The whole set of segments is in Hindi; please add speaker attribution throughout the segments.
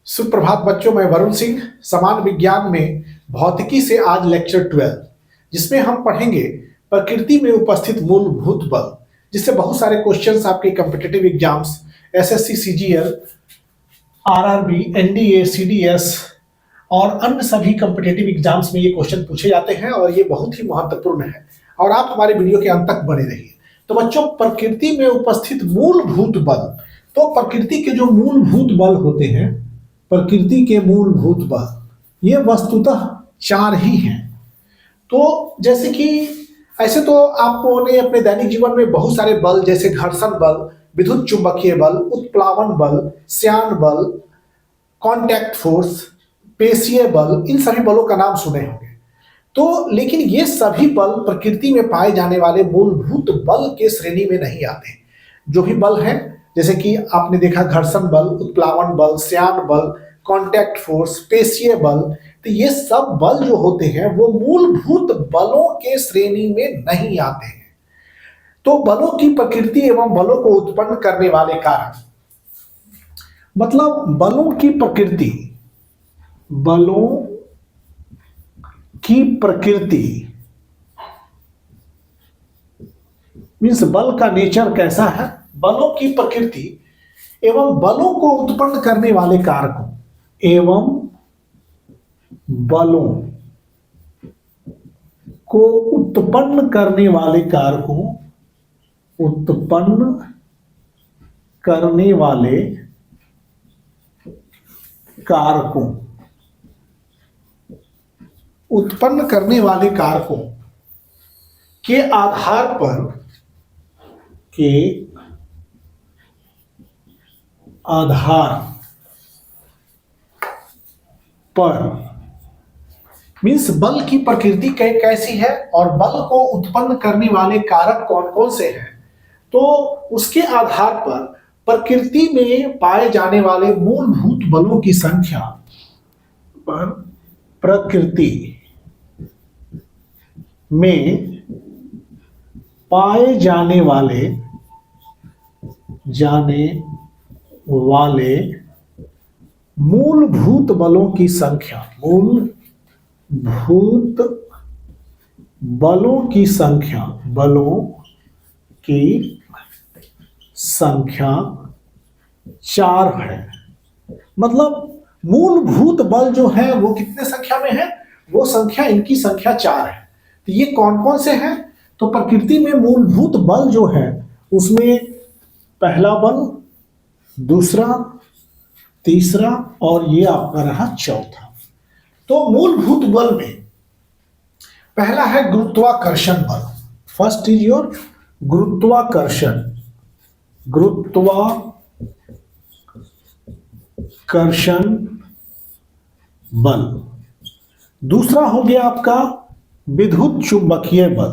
Speaker 1: सुप्रभात बच्चों, मैं वरुण सिंह समान विज्ञान में भौतिकी से आज लेक्चर 12 जिसमें हम पढ़ेंगे प्रकृति में उपस्थित मूलभूत बल, जिससे बहुत सारे क्वेश्चंस आपके competitive exams SSC, CGL, RRB, NDA, CDS और अन्य सभी कॉम्पिटिटिव एग्जाम्स में ये क्वेश्चन पूछे जाते हैं और ये बहुत ही महत्वपूर्ण है और आप हमारे वीडियो के अंत तक बने रहिए। तो बच्चों, प्रकृति में उपस्थित मूलभूत बल, तो प्रकृति के जो मूलभूत बल होते हैं, प्रकृति के मूलभूत बल ये वस्तुतः 4 ही हैं। तो जैसे कि ऐसे तो आपको ने अपने दैनिक जीवन में बहुत सारे बल जैसे घर्षण बल, विद्युत चुंबकीय बल, उत्प्लावन बल, श्यान बल, कांटेक्ट फोर्स, पेशीय बल, इन सभी बलों का नाम सुने होंगे। तो लेकिन ये सभी बल प्रकृति में पाए जाने वाले मूलभूत बल के श्रेणी में नहीं आते। जो भी बल हैं, जैसे कि आपने देखा घर्षण बल, उत्प्लावन बल, श्यान बल, कांटेक्ट फोर्स, पेशीय बल, तो ये सब बल जो होते हैं वो मूलभूत बलों के श्रेणी में नहीं आते हैं। तो बलों की प्रकृति एवं बलों को उत्पन्न करने वाले कारक, मतलब बलों की प्रकृति, बलों की प्रकृति मीन्स बल का नेचर कैसा है, बलों की प्रकृति एवं बलों को उत्पन्न करने वाले कारकों एवं बलों को उत्पन्न करने वाले कारकों, उत्पन्न करने वाले कारकों, उत्पन्न करने वाले कारकों के आधार पर, के आधार पर मीन्स बल की प्रकृति कैसी है और बल को उत्पन्न करने वाले कारक कौन कौन से हैं, तो उसके आधार पर प्रकृति में पाए जाने वाले मूलभूत बलों की संख्या पर, प्रकृति में पाए जाने वाले मूलभूत बलों की संख्या, मूलभूत बलों की संख्या, बलों की संख्या 4 है। मतलब मूलभूत बल जो है वो कितने संख्या में है, वो संख्या, इनकी संख्या 4 है। तो ये कौन कौन से हैं, तो प्रकृति में मूलभूत बल जो है उसमें पहला बल, दूसरा, तीसरा और ये आपका रहा चौथा। तो मूलभूत बल में पहला है गुरुत्वाकर्षण बल। फर्स्ट इज योर गुरुत्वाकर्षण, गुरुत्वाकर्षण बल। दूसरा हो गया आपका विद्युत चुंबकीय बल,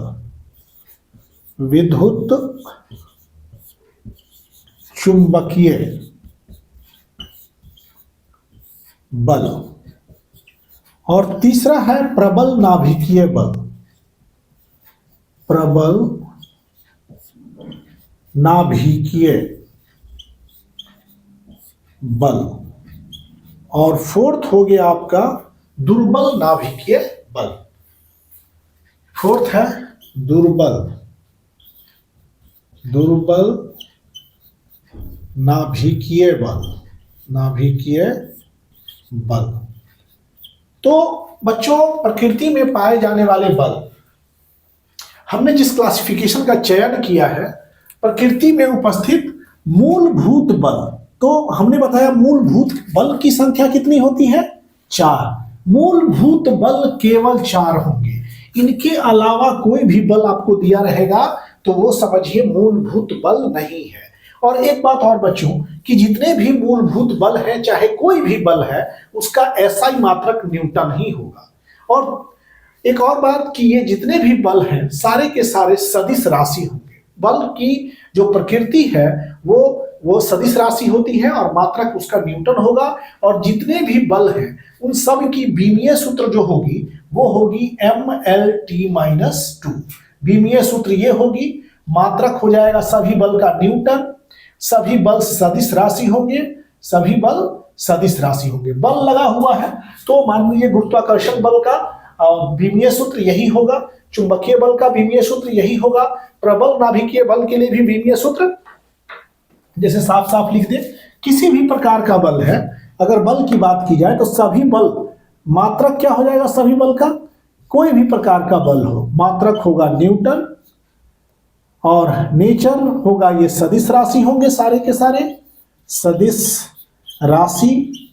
Speaker 1: विद्युत चुंबकीय बल। और तीसरा है प्रबल नाभिकीय बल, प्रबल नाभिकीय बल। और फोर्थ हो गया आपका दुर्बल नाभिकीय बल। फोर्थ है दुर्बल नाभिकीय बल, नाभिकीय बल। तो बच्चों, प्रकृति में पाए जाने वाले बल, हमने जिस क्लासिफिकेशन का चयन किया है, प्रकृति में उपस्थित मूलभूत बल, तो हमने बताया मूलभूत बल की संख्या कितनी होती है, 4। मूलभूत बल केवल 4 होंगे। इनके अलावा कोई भी बल आपको दिया रहेगा तो वो समझिए मूलभूत बल नहीं है। और एक बात और बच्चों, कि जितने भी मूलभूत बल हैं, चाहे कोई भी बल है, उसका एसआई मात्रक न्यूटन ही होगा। और एक और बात कि ये जितने भी बल हैं सारे के सारे सदिश राशि होंगे। बल की जो प्रकृति है वो सदिश राशि होती है और मात्रक उसका न्यूटन होगा। और जितने भी बल हैं उन सब की बीमीय सूत्र जो होगी वो होगी MLT-2। बीमीय सूत्र ये होगी, मात्रक हो जाएगा सभी बल का न्यूटन, सभी बल सदिश राशि होंगे, सभी बल सदिश राशि होंगे। बल लगा हुआ है तो मान लीजिए गुरुत्वाकर्षण बल का विमीय सूत्र यही होगा, चुंबकीय बल का विमीय सूत्र यही होगा, प्रबल नाभिकीय बल के लिए भी विमीय सूत्र, जैसे साफ साफ लिख दे, किसी भी प्रकार का बल है, अगर बल की बात की जाए तो सभी बल, मात्रक क्या हो जाएगा सभी बल का, कोई भी प्रकार का बल हो, मात्रक होगा न्यूटन और नेचर होगा ये सदिश राशि होंगे सारे के सारे, सदिश राशि,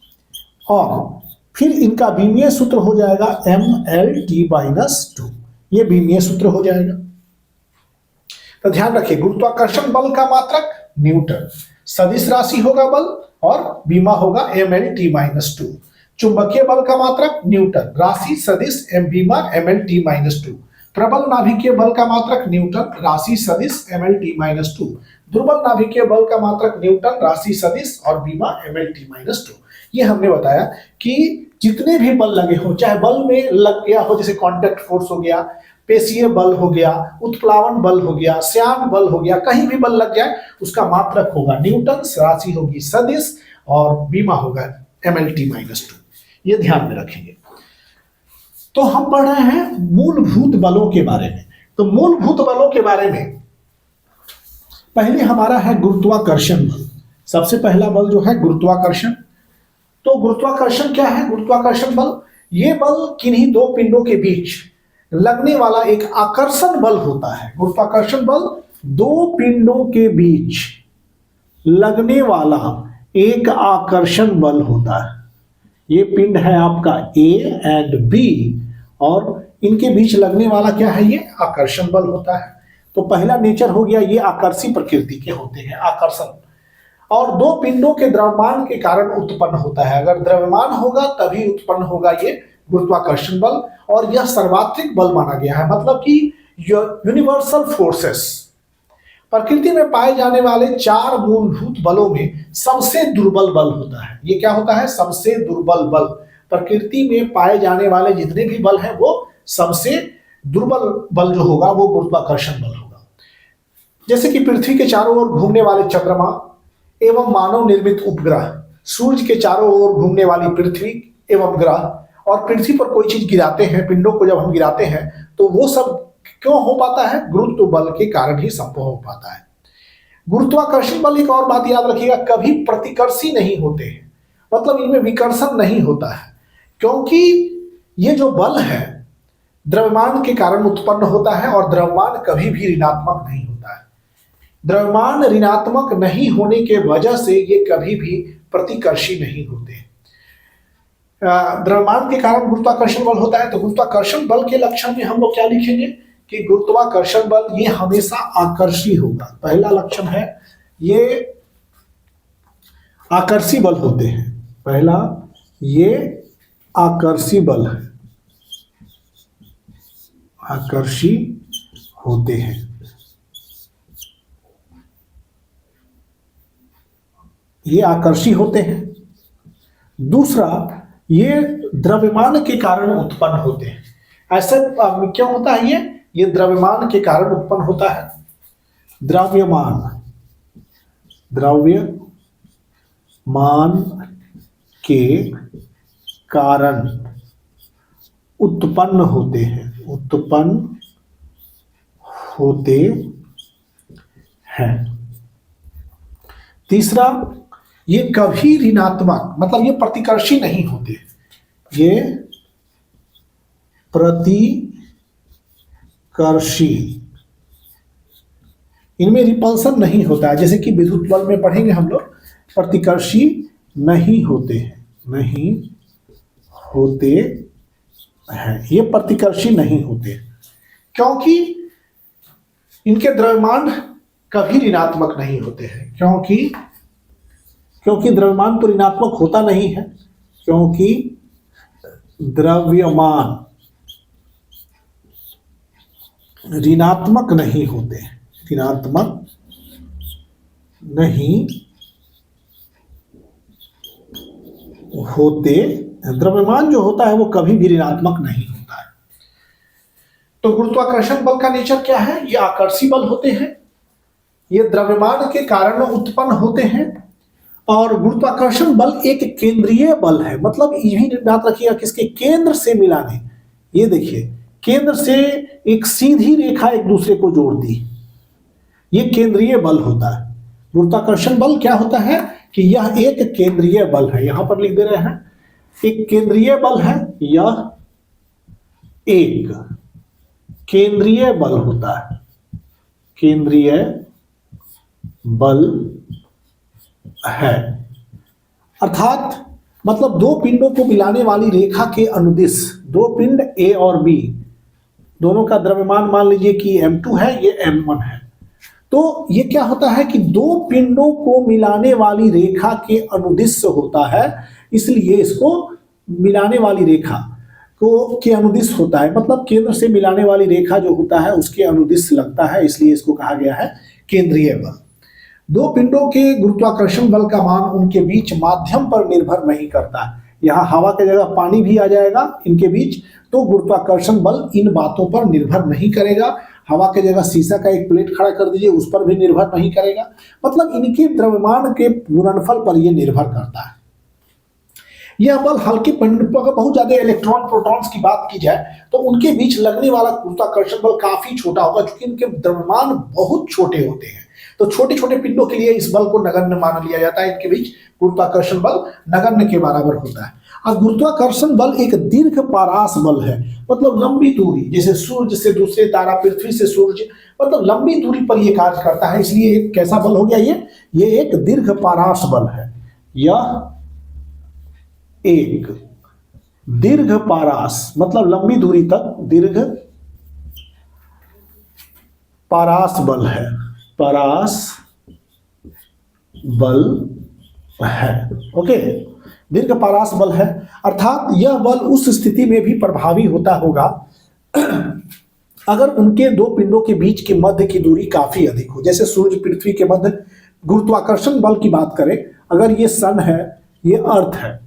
Speaker 1: और फिर इनका विमीय सूत्र हो जाएगा mLT-2, ये विमीय सूत्र हो जाएगा। तो ध्यान रखिए, गुरुत्वाकर्षण बल का मात्रक न्यूटन, सदिश राशि होगा बल और विमा होगा mLT-2, चुंबकीय बल का मात्रक न्यूटन, राशि सदिश विमा mLT-2, प्रबल नाभिकीय बल का मात्रक न्यूटन, राशि सदिश mLT-2, दुर्बल नाभिकीय बल का मात्रक न्यूटन, राशि सदिश और विमा mLT-2। ये हमने बताया कि जितने भी बल लगे हो, चाहे बल में लग गया हो जैसे कॉन्टैक्ट फोर्स हो गया, पेशीय बल हो गया, उत्प्लावन बल हो गया, श्यान बल हो गया, कहीं भी बल लग जाए उसका मात्रक होगा न्यूटन, राशि होगी सदिश और विमा होगा mLT-2। ये ध्यान में रखेंगे। तो हम पढ़ रहे हैं मूलभूत बलों के बारे में। तो मूलभूत बलों के बारे में पहले हमारा है गुरुत्वाकर्षण बल। सबसे पहला बल जो है गुरुत्वाकर्षण। तो गुरुत्वाकर्षण क्या है? गुरुत्वाकर्षण बल ये बल किन्हीं दो पिंडों के बीच लगने वाला एक आकर्षण बल होता है। गुरुत्वाकर्षण बल दो पिंडों के बीच लगने वाला एक आकर्षण बल होता है। ये पिंड है आपका A एंड B और इनके बीच लगने वाला क्या है? ये आकर्षण बल होता है। तो पहला नेचर हो गया, ये आकर्षी प्रकृति के होते हैं आकर्षण, और दो पिंडों के द्रव्यमान के कारण उत्पन्न होता है। अगर द्रव्यमान होगा तभी उत्पन्न होगा ये गुरुत्वाकर्षण बल, और यह सर्वात्रिक बल माना गया है, मतलब कि यूनिवर्सल फोर्सेस। प्रकृति में पाए जाने वाले चार मूलभूत बलों में सबसे दुर्बल बल होता है। ये क्या होता है? सबसे दुर्बल बल। प्रकृति में पाए जाने वाले जितने भी बल हैं वो सबसे दुर्बल बल जो होगा वो गुरुत्वाकर्षण बल होगा। जैसे कि पृथ्वी के चारों ओर घूमने वाले चंद्रमा एवं मानव निर्मित उपग्रह, सूर्य के चारों ओर घूमने वाली पृथ्वी एवं ग्रह, और पृथ्वी पर कोई चीज गिराते हैं, पिंडों को जब हम गिराते हैं तो वो सब क्यों हो पाता है? गुरुत्व बल के कारण ही संभव हो पाता है। गुरुत्वाकर्षण बल, एक और बात याद रखिएगा, कभी प्रतिकर्षी नहीं होते हैं, मतलब इनमें विकर्षण नहीं होता है, क्योंकि ये जो बल है द्रव्यमान के कारण उत्पन्न होता है और द्रव्यमान कभी भी ऋणात्मक नहीं होता है। द्रव्यमान ऋणात्मक नहीं होने के वजह से ये कभी भी प्रतिकर्षी नहीं होते। द्रव्यमान के कारण गुरुत्वाकर्षण बल होता है। तो गुरुत्वाकर्षण बल के लक्षण में हम लोग क्या लिखेंगे कि गुरुत्वाकर्षण बल ये हमेशा आकर्षी होगा। पहला लक्षण है ये आकर्षी बल होते हैं। पहला ये आकर्षी बल है, आकर्षी होते हैं। ये आकर्षी होते हैं। दूसरा, ये द्रव्यमान के कारण उत्पन्न होते हैं। ऐसे क्यों होता है? ये द्रव्यमान के कारण उत्पन्न होता है। द्रव्यमान के कारण उत्पन्न होते हैं, उत्पन्न होते हैं। तीसरा, ये कभी ऋणात्मक, मतलब ये प्रतिकर्षी नहीं होते, ये प्रतिकर्षी, इनमें रिपल्सन नहीं होता है। जैसे कि विद्युत बल में पढ़ेंगे हम लोग, प्रतिकर्षी नहीं होते हैं, नहीं होते हैं, ये प्रतिकर्षी नहीं होते, क्योंकि इनके द्रव्यमान कभी ऋणात्मक नहीं होते हैं। क्योंकि द्रव्यमान तो ऋणात्मक होता नहीं है, क्योंकि द्रव्यमान ऋणात्मक नहीं होते, ऋणात्मक नहीं होते। द्रव्यमान जो होता है वो कभी भी ऋणात्मक नहीं होता है। तो गुरुत्वाकर्षण बल का नेचर क्या है? ये आकर्षी बल होते हैं, ये द्रव्यमान के कारण उत्पन्न होते हैं, और गुरुत्वाकर्षण बल एक केंद्रीय बल है, मतलब ये भी याद रखिएगा किसके केंद्र से मिलाने। ये देखिए केंद्र से एक सीधी रेखा एक दूसरे को जोड़ दी, ये केंद्रीय बल होता है। गुरुत्वाकर्षण बल क्या होता है कि यह एक केंद्रीय बल है, यहां पर लिख दे रहे हैं एक केंद्रीय बल है, यह एक केंद्रीय बल होता है, केंद्रीय बल है। अर्थात मतलब दो पिंडों को मिलाने वाली रेखा के अनुदिश, दो पिंड ए और बी दोनों का द्रव्यमान मान लीजिए कि m2 है, ये m1 है। तो ये क्या होता है कि दो पिंडों को मिलाने वाली रेखा के अनुदिश होता है, इसलिए इसको मिलाने वाली रेखा को के अनुदिश होता है, मतलब केंद्र से मिलाने वाली रेखा जो होता है उसके अनुदिश लगता है, इसलिए इसको कहा गया है केंद्रीय बल। दो पिंडों के गुरुत्वाकर्षण बल का मान उनके बीच माध्यम पर निर्भर नहीं करता है। यहाँ हवा की जगह पानी भी आ जाएगा इनके बीच, तो गुरुत्वाकर्षण बल इन बातों पर निर्भर नहीं करेगा। हवा की जगह शीशा का एक प्लेट खड़ा कर दीजिए, उस पर भी निर्भर नहीं करेगा, मतलब इनके द्रव्यमान के गुणनफल पर यह निर्भर करता है। यह बल हल्के पिंड पर बहुत ज्यादा इलेक्ट्रॉन प्रोटॉन्स की बात की जाए तो उनके बीच लगने वाला गुरुत्वाकर्षण बल काफी छोटा होगा, क्योंकि इनके द्रव्यमान बहुत छोटे होते हैं। तो छोटे छोटे पिंडों के लिए इस बल को नगण्य मान लिया जाता है, इनके बीच गुरुत्वाकर्षण बल नगण्य के बराबर होता है। और गुरुत्वाकर्षण बल एक दीर्घ पारास बल है, मतलब लंबी दूरी, जैसे सूर्य से दूसरे तारा, पृथ्वी से सूर्य, मतलब लंबी दूरी पर यह कार्य करता है, इसलिए एक कैसा बल हो गया ये एक दीर्घ पारास बल है। यह एक दीर्घ पारास मतलब लंबी दूरी तक दीर्घ पारास बल है, पारास बल है। ओके, दीर्घ पारास बल है, अर्थात यह बल उस स्थिति में भी प्रभावी होता होगा अगर उनके दो पिंडों के बीच के मध्य की दूरी काफी अधिक हो। जैसे सूर्य पृथ्वी के मध्य गुरुत्वाकर्षण बल की बात करें, अगर ये सन है, ये अर्थ है,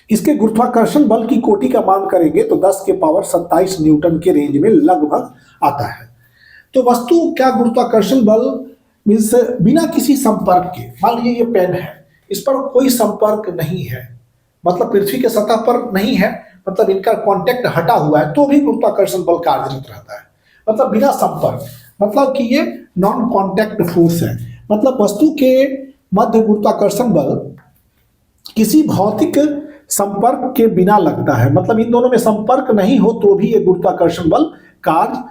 Speaker 1: इसके गुरुत्वाकर्षण बल की कोटि का मान करेंगे तो 10 के पावर 27 न्यूटन के रेंज में लगभग आता है। तो वस्तु क्या गुरुत्वाकर्षण बल मीन्स बिना किसी संपर्क के, मान लीजिए ये पेन है, इस पर कोई संपर्क नहीं है, मतलब पृथ्वी के सतह पर नहीं है, मतलब इनका कांटेक्ट हटा हुआ है, तो भी गुरुत्वाकर्षण बल कार्यरत रहता है, मतलब बिना संपर्क, मतलब कि ये नॉन कांटेक्ट फोर्स है। मतलब वस्तु के मध्य गुरुत्वाकर्षण बल किसी भौतिक संपर्क के बिना लगता है, मतलब इन दोनों में संपर्क नहीं हो तो भी ये गुरुत्वाकर्षण बल कार्य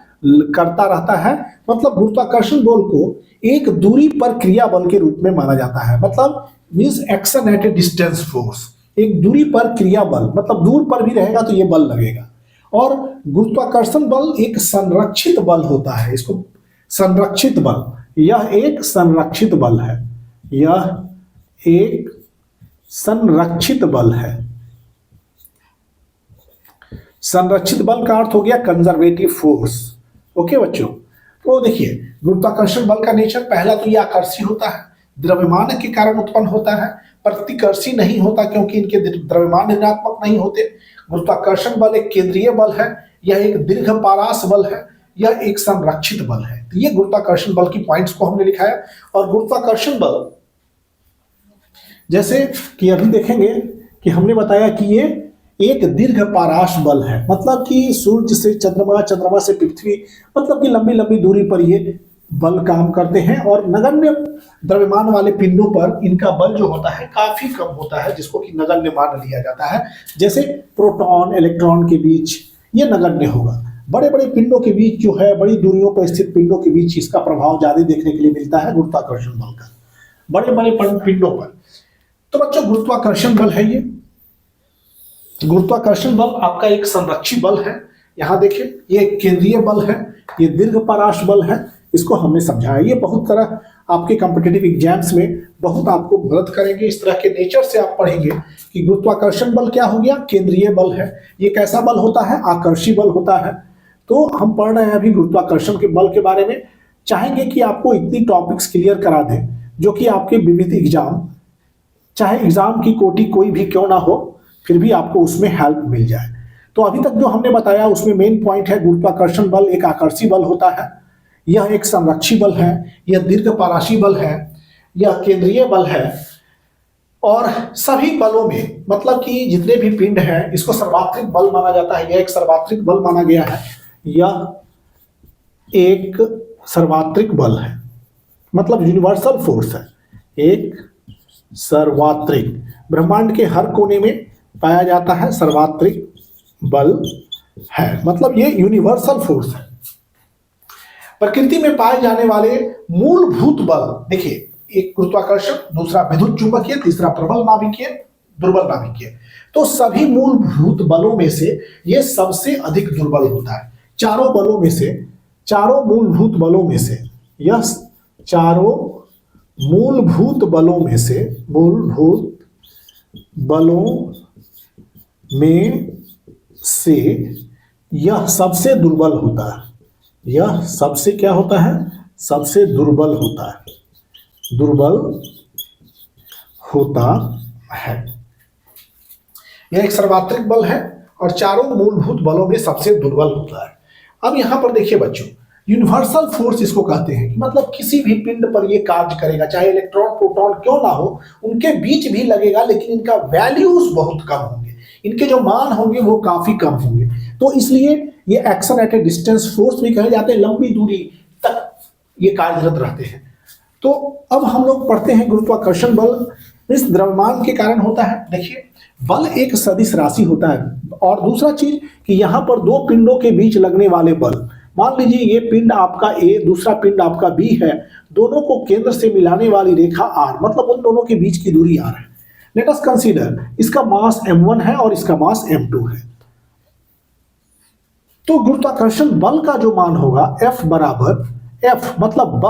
Speaker 1: करता रहता है। मतलब गुरुत्वाकर्षण बल को एक दूरी पर क्रिया बल के रूप में माना जाता है, मतलब means action at A distance force, एक दूरी पर क्रिया बल, मतलब दूर पर भी रहेगा तो ये बल लगेगा। और गुरुत्वाकर्षण बल एक संरक्षित बल होता है, इसको संरक्षित बल, यह एक संरक्षित बल है, यह एक संरक्षित बल है। संरक्षित बल का अर्थ हो गया कंजर्वेटिव फोर्स। ओके बच्चों, तो देखिए गुरुत्वाकर्षण बल का नेचर, पहला तो ये आकर्षी होता है, द्रव्यमान के कारण उत्पन्न होता है, प्रतिकर्षी नहीं होता क्योंकि इनके द्रव्यमान ऋणात्मक नहीं होते। गुरुत्वाकर्षण बल एक केंद्रीय बल है, यह एक दीर्घ पारास बल है, यह एक संरक्षित बल है। तो ये गुरुत्वाकर्षण बल की पॉइंट्स को हमने लिखा है। और गुरुत्वाकर्षण बल जैसे कि अभी देखेंगे कि हमने बताया कि ये एक दीर्घ पाराश बल है, मतलब कि सूर्य से चंद्रमा, चंद्रमा से पृथ्वी, मतलब कि लंबी लंबी दूरी पर ये बल काम करते हैं। और नगण्य द्रव्यमान वाले पिंडों पर इनका बल जो होता है काफी कम होता है, जिसको कि नगण्य मान लिया जाता है। जैसे प्रोटॉन इलेक्ट्रॉन के बीच ये नगण्य होगा, बड़े बड़े पिंडों के बीच जो है, बड़ी दूरियों पर स्थित पिंडों के बीच इसका प्रभाव ज्यादा देखने के लिए मिलता है गुरुत्वाकर्षण बल का, बड़े बड़े पिंडों पर। तो बच्चों गुरुत्वाकर्षण बल है, ये गुरुत्वाकर्षण बल आपका एक संरक्षी बल है। यहां देखिए ये एक केंद्रीय बल है, ये दीर्घ पाराश बल है, इसको हमने समझाया। ये बहुत तरह आपके कॉम्पिटिटिव एग्जाम्स में बहुत आपको मदद करेंगे। इस तरह के नेचर से आप पढ़ेंगे कि गुरुत्वाकर्षण बल क्या हो गया, केंद्रीय बल है। ये कैसा बल होता है, आकर्षी बल होता है। तो हम पढ़ रहे हैं अभी गुरुत्वाकर्षण के बल के बारे में। चाहेंगे कि आपको इतनी टॉपिक्स क्लियर करा दें जो कि आपके विविध एग्जाम, चाहे एग्जाम की कोटि कोई भी क्यों ना हो, फिर भी आपको उसमें हेल्प मिल जाए। तो अभी तक जो हमने बताया उसमें मेन पॉइंट है, गुरुत्वाकर्षण बल एक आकर्षी बल होता है, यह एक संरक्षी बल है, यह दीर्घ पाराशी बल है, यह केंद्रीय बल है, और सभी बलों में मतलब कि जितने भी पिंड हैं इसको सर्वात्रिक बल माना जाता है। यह एक सर्वात्रिक बल माना गया है। यह एक सर्वात्रिक बल है, मतलब यूनिवर्सल फोर्स है, एक सर्वात्रिक, ब्रह्मांड के हर कोने में पाया जाता है, सर्वात्रिक बल है, मतलब ये यूनिवर्सल फोर्स है। प्रकृति में पाए जाने वाले मूलभूत बल देखिए, एक गुरुत्वाकर्षण, दूसरा विद्युत चुंबकीय, तीसरा प्रबल नाभिकीय, दुर्बल नाभिकीय। तो सभी मूलभूत बलों में से यह सबसे अधिक दुर्बल होता है। चारों बलों में से, चारों मूलभूत बलों में से, यह चारों मूलभूत बलों में से, मूलभूत बलों में से यह सबसे दुर्बल होता है। यह सबसे क्या होता है? सबसे दुर्बल होता है, दुर्बल होता है। यह एक सर्वात्रिक बल है और चारों मूलभूत बलों में सबसे दुर्बल होता है। अब यहां पर देखिए बच्चों, यूनिवर्सल फोर्स इसको कहते हैं, मतलब किसी भी पिंड पर यह कार्य करेगा, चाहे इलेक्ट्रॉन प्रोटॉन क्यों ना हो, उनके बीच भी लगेगा, लेकिन इनका वैल्यूज बहुत कम होंगे, इनके जो मान होंगे वो काफी कम होंगे। तो इसलिए ये action at A distance force भी कहे जाते हैं, लंबी दूरी तक ये कार्यरत रहते हैं। तो अब हम लोग पढ़ते हैं गुरुत्वाकर्षण बल इस द्रव्यमान के कारण होता है। देखिए, बल एक सदिश राशि होता है, और दूसरा चीज कि यहां पर दो पिंडों के बीच लगने वाले बल, मान लीजिए ये पिंड आपका ए, दूसरा पिंड आपका बी है, दोनों को केंद्र से मिलाने वाली रेखा आर, मतलब उन दोनों के बीच की दूरी आर है। लेट अस कंसीडर, इसका मास m1 है और इसका मास m2 है। तो गुरुत्वाकर्षण बल का जो मान होगा F बराबर, F मतलब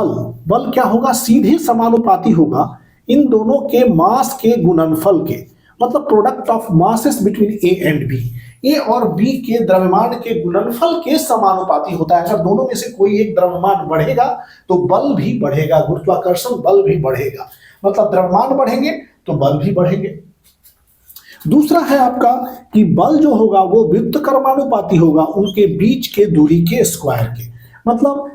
Speaker 1: बल क्या होगा? सीधे समानुपाती होगा इन दोनों के मास के गुणनफल के, मतलब product of masses between A and B. A और बी के द्रव्यमान के गुणनफल के समानुपाती होता है। अगर दोनों में से कोई एक द्रव्यमान बढ़ेगा तो बल भी बढ़ेगा, गुरुत्वाकर्षण बल भी बढ़ेगा, मतलब द्रव्यमान बढ़ेंगे तो बल भी बढ़ेंगे। दूसरा है आपका कि बल जो होगा वो व्युत्क्रमानुपाती होगा उनके बीच के दूरी के स्क्वायर के, मतलब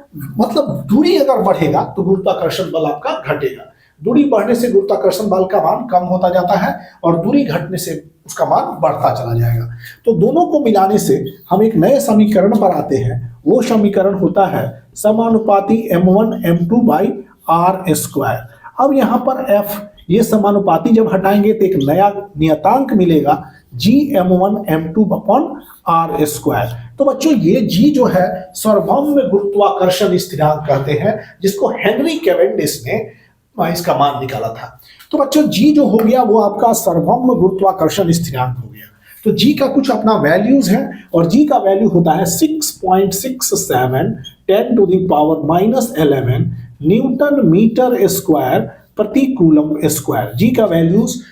Speaker 1: दूरी अगर बढ़ेगा तो गुरुत्वाकर्षण बल आपका घटेगा, दूरी बढ़ने से गुरुत्वाकर्षण बल का मान कम होता जाता है और दूरी घटने से उसका मान बढ़ता चला जाएगा। तो दोनों को मिलाने से हम एक नए समीकरण पर आते हैं, वो समीकरण होता है समानुपाती m1 m2 by are square. अब यहाँ पर f, ये समानुपाती जब हटाएंगे तो एक नया नियतांक मिलेगा g m1 m2 upon are square. तो बच्चों ये g जो है सार्वभौम गुरुत्वाकर्षण स्थिरांक कहते हैं, जिसको हेनरी कैवेंडिश ने इसका मान निकाला था। तो बच्चों g जो हो गया वो आपका सार्वभौम गुरुत्वाकर्षण स्थिरांक हो गया। तो g का कुछ अपना वैल्यूज है और g का वैल्यू होता है 6.67 10⁻⁻11 न्यूटन मीटर स्क्वायर प्रति कूलम स्क्वायर। जी का वैल्यूज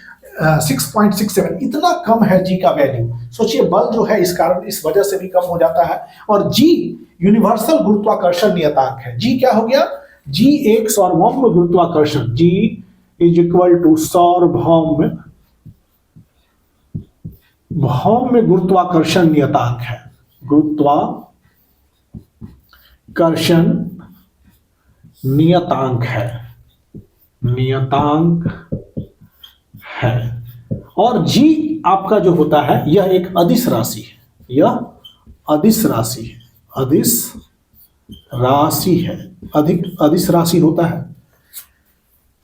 Speaker 1: 6.67, इतना कम है जी का वैल्यू। सोचिए बल जो है इस कारण, इस वजह से भी कम हो जाता है। और जी यूनिवर्सल गुरुत्वाकर्षण नियतांक है। जी क्या हो गया? जी एक सार्वभौम गुरुत्वाकर्षण, जी इज इक्वल टू सार्वभौम गुरुत्वाकर्षण नियतांक है, गुरुत्वाकर्षण नियतांक है। और जी आपका जो होता है यह एक अदिश राशि है, यह अदिश राशि होता है।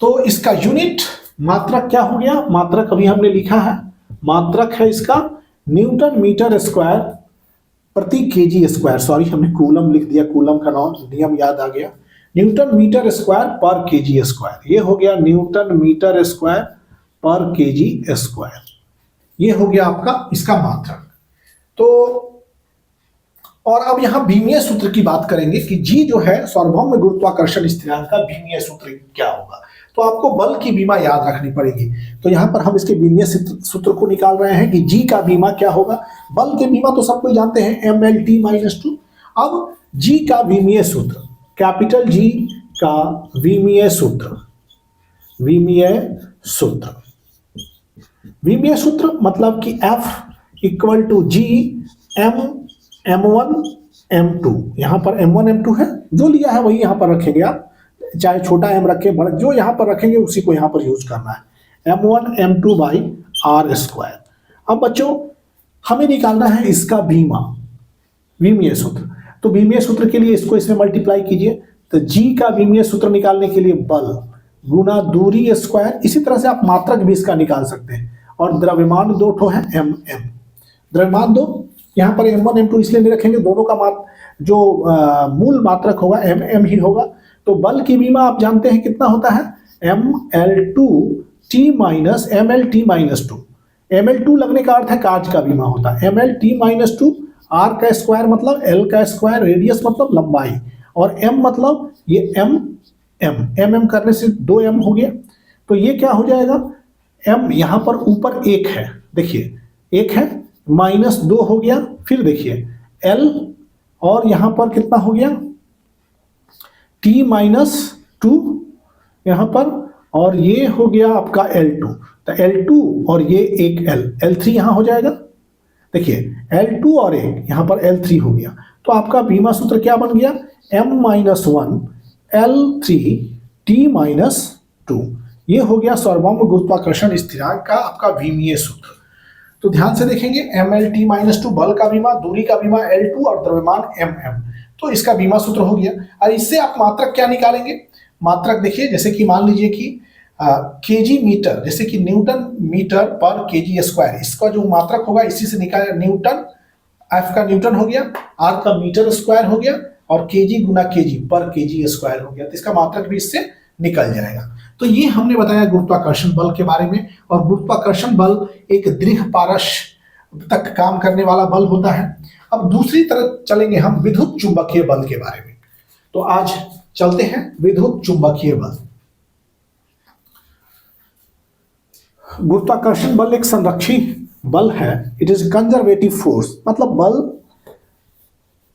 Speaker 1: तो इसका यूनिट मात्रक क्या हो गया? मात्रक अभी हमने लिखा है, मात्रक है इसका न्यूटन मीटर स्क्वायर प्रति केजी स्क्वायर। सॉरी, हमने कूलम लिख दिया, कूलम का नियम याद आ गया। न्यूटन मीटर स्क्वायर पर केजी स्क्वायर, ये हो गया न्यूटन मीटर स्क्वायर पर केजी स्क्वायर, ये हो गया आपका इसका मात्रक। तो और अब यहां बीमीय सूत्र की बात करेंगे कि जी जो है सार्वभौम गुरुत्वाकर्षण स्थिरांक का बीमीय सूत्र क्या होगा। तो आपको बल की बीमा याद रखनी पड़ेगी। तो यहां पर हम इसके बीमीय सूत्र को निकाल रहे हैं कि जी का बीमा क्या होगा। बल के बीमा तो सबको जानते हैं, mLT-2। अब जी का बीमीय सूत्र, कैपिटल जी का विमीय सूत्र मतलब कि F equal to ji m1 m2। यहां पर m1 m2 है, जो लिया है वही यहां पर रखेंगे आप, चाहे छोटा m रखें बड़ा, जो यहां पर रखेंगे उसी को यहां पर यूज करना है। m1 m2 by are square. अब बच्चों हमें निकालना है इसका विमीय सूत्र। तो विमीय सूत्र के लिए इसको इसमें मल्टीप्लाई कीजिए, तो g का विमीय सूत्र निकालने के लिए बल गुना दूरी स्क्वायर। इसी तरह से आप मात्रक भी इसका निकाल सकते हैं। और द्रव्यमान दो ठो है m m, द्रव्यमान दो, यहाँ पर m1 m2 इसलिए नहीं रखेंगे, दोनों का जो मूल मात्रक होगा m m ही होगा। तो बल की विमा आप जानते हैं कितना होता है, ml2t माइनस mlt-2। ml2 लगने का अर्थ है कार्य का विमा होता है, mlt-2 r का स्क्वायर मतलब l का स्क्वायर, रेडियस मतलब लंबाई, और m मतलब ये m करने से 2m हो गया। तो ये क्या हो जाएगा, m यहाँ पर ऊपर एक है, देखिए एक है, -2 हो गया, फिर देखिए l और यहाँ पर कितना हो गया t-2 यहाँ पर, और ये हो गया आपका L2। तो L2 और ये एक L3 यहाँ हो जाएगा। देखिए L2 और एक यहाँ पर L3 हो गया। तो आपका विमा सूत्र क्या बन गया, m-1 L3t-2। ये हो गया सार्वभौम गुरुत्वाकर्षण स्थिरांक का आपका विमीय सूत्र। तो ध्यान से देखेंगे, mlt-2 बल का विमा, दूरी का विमा L2 और द्रव्यमान mm। तो इसका विमा सूत्र हो गया। और इससे आप मात्रक क्या निकालेंगे, मात्रक देखिए, जैसे कि मान लीजिए कि केजी मीटर, जैसे कि न्यूटन मीटर पर केजी स्क्वायर, इसका जो मात्रक होगा इसी से निकाले, न्यूटन, एफ का न्यूटन हो गया, आर का मीटर स्क्वायर हो गया, और केजी गुना केजी पर केजी स्क्वायर हो गया। तो इसका मात्रक भी इससे निकल जाएगा। तो ये हमने बताया गुरुत्वाकर्षण बल के बारे में। और गुरुत्वाकर्षण बल एक दृढ़ पारस्य तक काम करने वाला बल होता है। अब दूसरी तरफ चलेंगे हम विद्युत चुंबकीय बल के बारे में। तो आज चलते हैं विद्युत चुंबकीय बल। गुरुत्वाकर्षण बल एक संरक्षी बल है, इट इज कंजर्वेटिव फोर्स, मतलब बल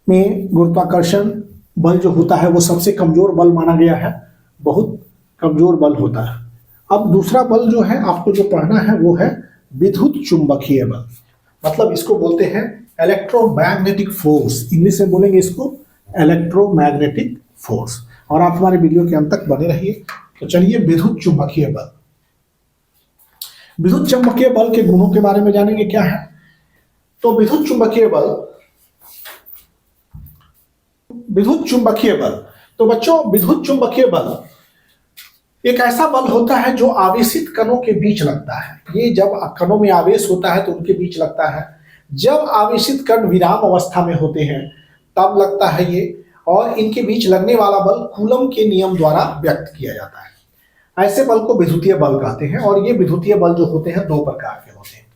Speaker 1: में गुरुत्वाकर्षण बल जो होता है वो सबसे कमजोर बल माना गया है, बहुत कमजोर बल होता है। अब दूसरा बल जो है आपको जो पढ़ना है वो है विद्युत चुंबकीय बल, मतलब इसको बोलते हैं इलेक्ट्रोमैग्नेटिक फोर्स, इंग्लिश में बोलेंगे इसको इलेक्ट्रोमैग्नेटिक फोर्स। और आप हमारे वीडियो के अंत तक बने रहिए। तो चलिए विद्युत चुंबकीय बल, विद्युत चुंबकीय बल के गुणों के बारे में जानेंगे क्या है। तो विद्युत चुंबकीय बल, तो बच्चों विद्युत चुंबकीय बल एक ऐसा बल होता है जो आवेशित कणों के बीच लगता है। ये जब कणों में आवेश होता है तो उनके बीच लगता है। जब आवेशित कण विराम अवस्था में होते हैं तब लगता है ये, और इनके बीच लगने वाला बल कूलम के नियम द्वारा व्यक्त किया जाता है। ऐसे बल को विद्युतीय बल कहते हैं। और ये विद्युतीय बल जो होते हैं दो प्रकार के होते हैं।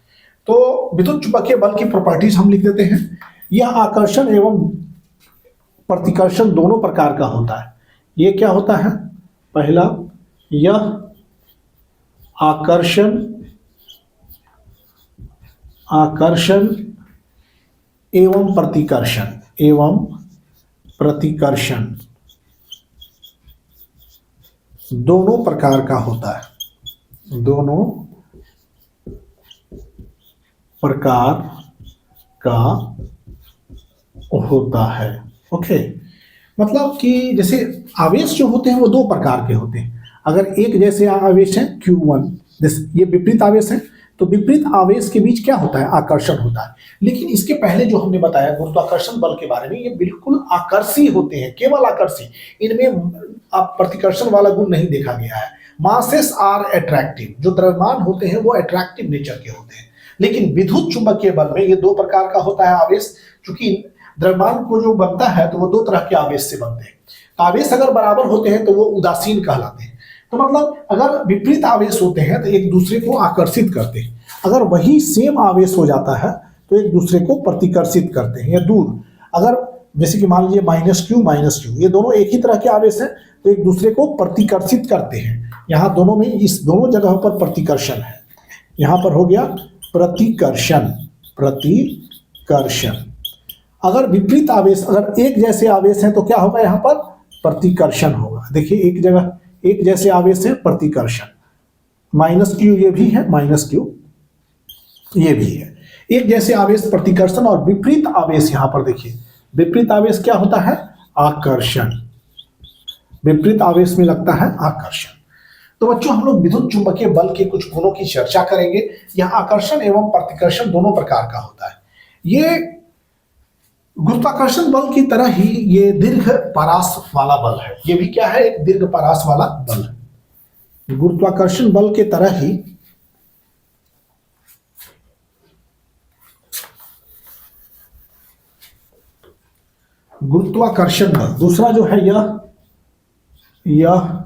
Speaker 1: तो विद्युत चुंबकीय बल की प्रॉपर्टीज हम लिख देते हैं। यह आकर्षण एवं प्रतिकर्षण दोनों प्रकार का होता है। ये क्या होता है, पहला यह आकर्षण एवं प्रतिकर्षण दोनों प्रकार का होता है, दोनों प्रकार का होता है। ओके, मतलब कि जैसे आवेश जो होते हैं वो दो प्रकार के होते हैं। अगर एक जैसे आवेश है Q1, ये विपरीत आवेश है, तो विपरीत आवेश के बीच क्या होता है, आकर्षण होता है। लेकिन इसके पहले जो हमने बताया गुरुत्वाकर्षण बल के बारे में, ये बिल्कुल आकर्षी होते हैं, केवल आकर्षी, इनमें आप प्रतिकर्षण वाला गुण नहीं देखा गया है। मासेस आर अट्रैक्टिव, जो द्रव्यमान होते हैं वो अट्रैक्टिव नेचर के होते हैं। लेकिन विद्युत चुंबकीय बल में ये दो प्रकार का होता है आवेश, चूंकि द्रव्यमान को जो बनता है तो वो दो तरह के आवेश से बनते हैं। तो आवेश अगर बराबर होते हैं तो वो उदासीन कहलाते हैं। तो मतलब अगर विपरीत आवेश होते हैं तो एक दूसरे को आकर्षित करते हैं। अगर वही सेम आवेश हो जाता है तो एक दूसरे को प्रतिकर्षित करते हैं या दूर। अगर जैसे कि मान लीजिए -Q, ये दोनों एक ही तरह के आवेश हैं तो एक दूसरे को प्रतिकर्षित करते हैं। यहाँ दोनों में, इस दोनों जगह पर प्रतिकर्षण है। यहाँ पर हो गया प्रतिकर्षण। अगर विपरीत आवेश, अगर एक जैसे आवेश है तो क्या होगा, यहाँ पर प्रतिकर्षण होगा। देखिए एक जगह एक जैसे आवेश है, प्रतिकर्षण। -Q ये भी है, -Q ये भी है। एक जैसे आवेश प्रतिकर्षण, और विपरीत आवेश यहाँ पर देखिए, विपरीत आवेश क्या होता है, आकर्षण। विपरीत आवेश में लगता है आकर्षण। तो बच्चों हम लोग विद्युत चुंबकीय बल के कुछ गुणों की चर्चा करेंगे। यह आकर्षण एवं प्रतिकर्षण दोनों प्रकार का होता है। ये गुरुत्वाकर्षण बल की तरह ही ये दीर्घ परास वाला बल है। ये भी क्या है? एक दीर्घ परास वाला बल है। गुरुत्वाकर्षण बल के तरह ही गुरुत्वाकर्षण बल, दूसरा जो है यह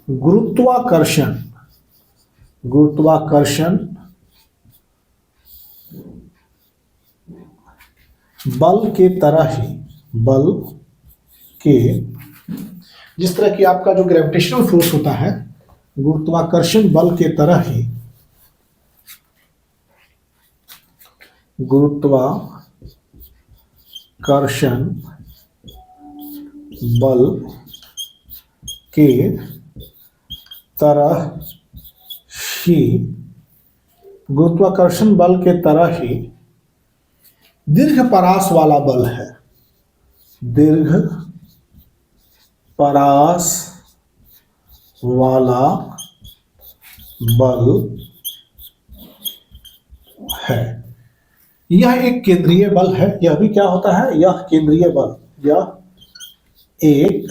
Speaker 1: गुरुत्वाकर्षण बल के तरह ही, बल के, जिस तरह की आपका जो ग्रेविटेशनल फोर्स होता है, गुरुत्वाकर्षण बल के तरह ही गुरुत्वाकर्षण बल के तरह ही, गुरुत्वाकर्षण बल के तरह ही दीर्घ परास वाला बल है। दीर्घ परास वाला बल है। यह एक केंद्रीय बल है। यह भी क्या होता है? यह केंद्रीय बल, यह एक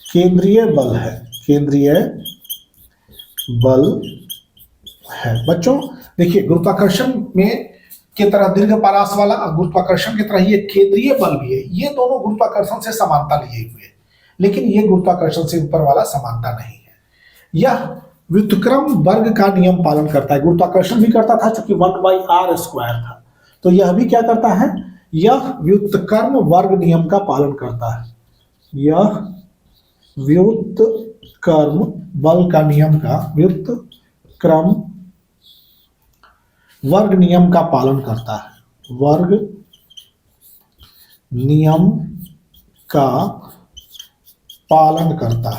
Speaker 1: केंद्रीय बल है। केंद्रीय बल है। बच्चों देखिए, गुरुत्वाकर्षण में के तरह दीर्घ परास वाला, गुरुत्वाकर्षण की तरह ये केंद्रीय बल भी है। ये दोनों गुरुत्वाकर्षण से समानता लिए हुए हैं, लेकिन ये गुरुत्वाकर्षण से ऊपर वाला समानता नहीं है। यह व्युत्क्रम वर्ग का नियम पालन करता है। गुरुत्वाकर्षण भी करता था, चूंकि 1/r² था, तो यह भी क्या करता है? यह व्युत्क्रम वर्ग नियम का पालन करता है। यह व्युत्क्रम बल का नियम का, व्युत्क्रम वर्ग नियम का पालन करता है। वर्ग नियम का पालन करता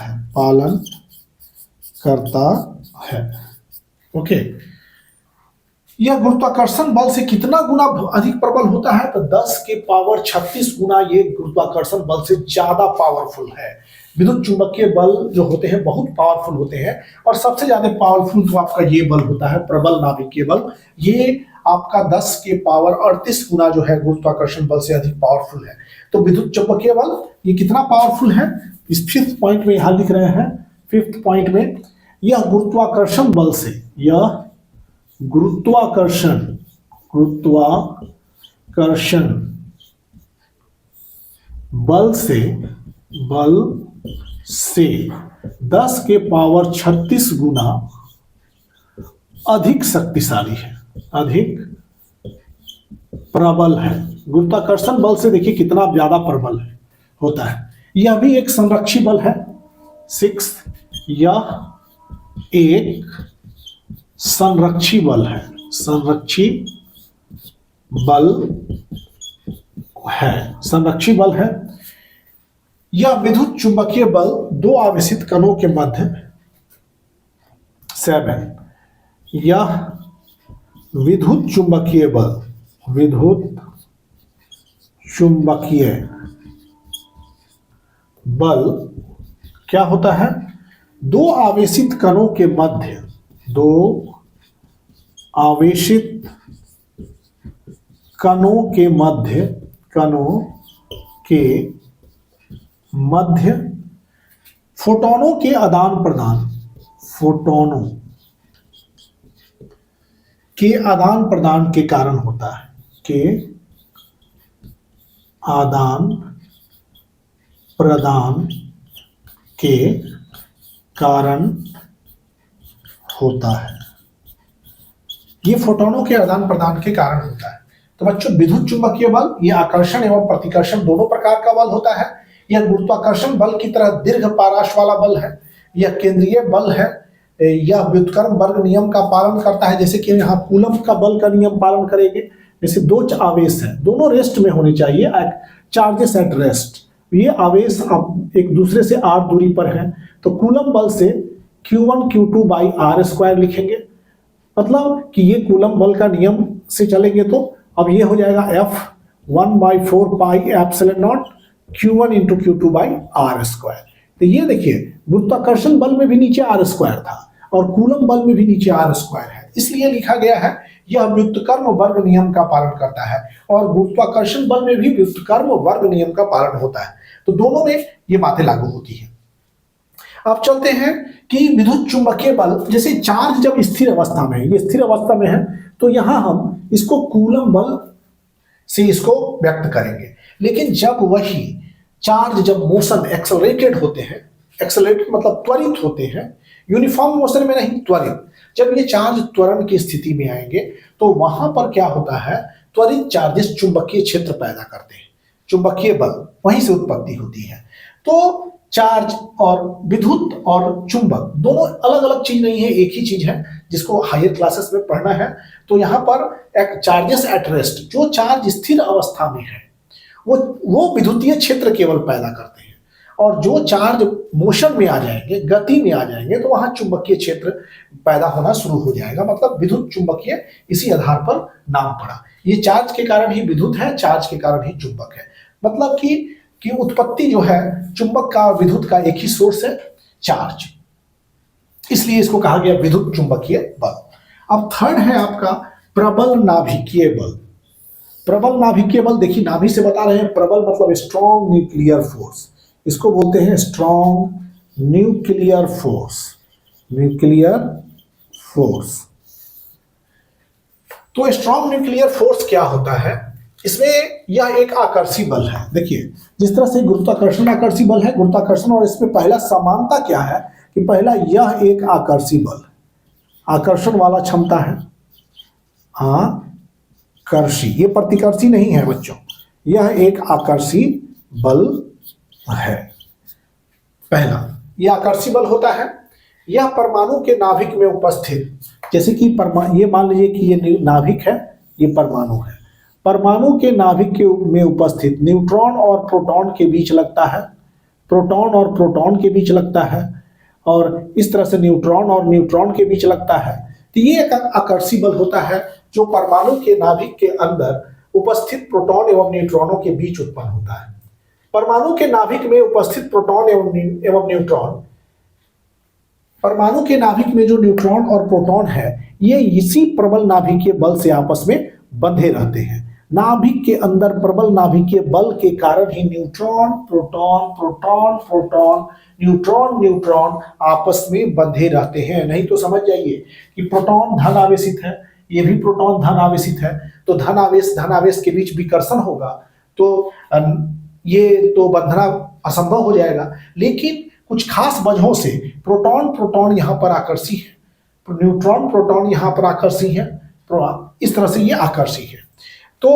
Speaker 1: है। ओके। यह गुरुत्वाकर्षण बल से कितना गुना अधिक प्रबल होता है? तो 10 के पावर 36 गुना ये गुरुत्वाकर्षण बल से ज्यादा पावरफुल है। विद्युत चुंबकीय बल जो होते हैं बहुत पावरफुल होते हैं, और सबसे ज्यादा पावरफुल तो आपका ये बल होता है, प्रबल नाभिकीय बल। ये आपका 10 के पावर 38 गुना जो है गुरुत्वाकर्षण बल से अधिक पावरफुल है। तो विद्युत चुंबकीय बल ये कितना पावरफुल है? इस 5th पॉइंट में यहां लिख रहे हैं। 5th पॉइंट में यह गुरुत्वाकर्षण बल से, यह गुरुत्वाकर्षण बल से 10 के पावर 36 गुना अधिक शक्तिशाली है, अधिक प्रबल है। गुरुत्वाकर्षण बल से देखिए कितना ज्यादा प्रबल होता है। यह भी एक संरक्षी बल है। 6, यह एक संरक्षी बल है। संरक्षी बल है। यह विद्युत चुंबकीय बल दो आवेशित कणों के मध्य 7, यह विद्युत चुंबकीय बल क्या होता है? दो आवेशित कणों के मध्य, दो आवेशित कणों के मध्य फोटोनों के आदान प्रदान के कारण होता है। के आदान प्रदान के कारण होता है। ये फोटोनों के आदान प्रदान के कारण होता है। तो बच्चों विद्युत चुंबकीय बल ये आकर्षण एवं प्रतिकर्षण दोनों प्रकार का बल होता है। यह गुरुत्वाकर्षण बल की तरह दीर्घ पाराश वाला बल है। यह केंद्रीय बल है। यह व्युत्क्रम वर्ग नियम का पालन करता है। जैसे कि यहाँ कूलम का बल का नियम पालन करेंगे। जैसे दो आवेश हैं, दोनों रेस्ट में होने चाहिए, चार्जेस एट रेस्ट। ये आवेश अब एक दूसरे से r दूरी पर है, तो कूलम बल से Q1 Q2 बाई r² लिखेंगे। मतलब कि ये कूलम बल का नियम से चलेंगे तो अब ये हो जाएगा F 1/4 pi epsilon not Q1 into Q2 by r²। तो ये देखिए गुरुत्वाकर्षण बल में भी नीचे आर स्क्वायर था और कूलम बल में भी नीचे आर स्क्वायर है, इसलिए लिखा गया है यह व्युत्क्रम वर्ग नियम का पालन करता है और गुरुत्वाकर्षण बल में भी व्युत्क्रम वर्ग नियम का पालन होता है। तो दोनों में ये बातें लागू होती है। अब चलते हैं कि विद्युत चुंबकीय बल, जैसे चार्ज जब स्थिर अवस्था में है, ये स्थिर अवस्था में है, तो यहां हम इसको कूलम बल से इसको व्यक्त करेंगे। लेकिन जब वही चार्ज जब मोशन एक्सेलरेटेड होते हैं, एक्सेलरेटेड मतलब त्वरित होते हैं, यूनिफॉर्म मोशन में नहीं, त्वरित, जब ये चार्ज त्वरण की स्थिति में आएंगे तो वहां पर क्या होता है, त्वरित चार्जेस चुंबकीय क्षेत्र पैदा करते हैं, चुंबकीय बल वहीं से उत्पत्ति होती है। तो चार्ज और विद्युत और चुंबक दोनों अलग अलग चीज नहीं है, एक ही चीज है जिसको हायर क्लासेस में पढ़ना है। तो यहां पर एक चार्जेस एट रेस्ट, जो चार्ज स्थिर अवस्था में है वो विद्युतीय क्षेत्र केवल पैदा करते हैं, और जो चार्ज मोशन में आ जाएंगे, गति में आ जाएंगे, तो वहां चुंबकीय क्षेत्र पैदा होना शुरू हो जाएगा। मतलब विद्युत चुंबकीय इसी आधार पर नाम पड़ा। ये चार्ज के कारण ही विद्युत है, चार्ज के कारण ही चुंबक है। मतलब कि उत्पत्ति जो है चुंबक का विद्युत का एक ही सोर्स है, चार्ज, इसलिए इसको कहा गया विद्युत चुंबकीय बल। अब थर्ड है आपका प्रबल नाभिकीय बल। प्रबल नाभिकीय बल, देखिए नाभि से बता रहे हैं, प्रबल मतलब स्ट्रॉन्ग न्यूक्लियर फोर्स, इसको बोलते हैं strong nuclear force, nuclear force. तो स्ट्रॉन्ग न्यूक्लियर फोर्स क्या होता है, इसमें यह एक आकर्षी बल है। देखिए जिस तरह से गुरुत्वाकर्षण आकर्षी बल है, गुरुत्वाकर्षण और इसमें पहला समानता क्या है कि पहला यह एक आकर्षी बल, आकर्षण वाला क्षमता है, आकर्षी, ये प्रतिकर्षी नहीं है बच्चों, यह एक आकर्षी बल है। पहला यह आकर्षी बल होता है, यह परमाणु के नाभिक में उपस्थित, जैसे कि ये मान लीजिए कि ये नाभिक है, ये परमाणु है, परमाणु के नाभिक के में उपस्थित न्यूट्रॉन और प्रोटॉन के बीच लगता है, प्रोटॉन और प्रोटॉन के बीच लगता है, और इस तरह से न्यूट्रॉन और न्यूट्रॉन के बीच लगता है। तो ये एक आकर्षी बल होता है जो परमाणु के नाभिक के अंदर उपस्थित प्रोटॉन एवं न्यूट्रॉनों के बीच उत्पन्न होता है। परमाणु के नाभिक में उपस्थित प्रोटॉन एवं न्यूट्रॉन, परमाणु के नाभिक में जो न्यूट्रॉन और प्रोटॉन है, ये इसी प्रबल नाभिकीय बल से आपस में बंधे रहते हैं। नाभिक के अंदर प्रबल नाभिकीय बल के कारण ही neutron proton, proton proton, neutron neutron आपस में बंधे रहते हैं। नहीं तो समझ जाइए कि प्रोटॉन धन आवेशित है, ये भी प्रोटॉन धन आवेशित है, तो धन आवेश के बीच विकर्षण होगा, तो ये तो बंधना असंभव हो जाएगा। लेकिन कुछ खास वजहों से प्रोटॉन प्रोटॉन यहाँ पर आकर्षी है, न्यूट्रॉन प्रोटॉन यहाँ पर आकर्षी है, इस तरह से ये आकर्षी है। तो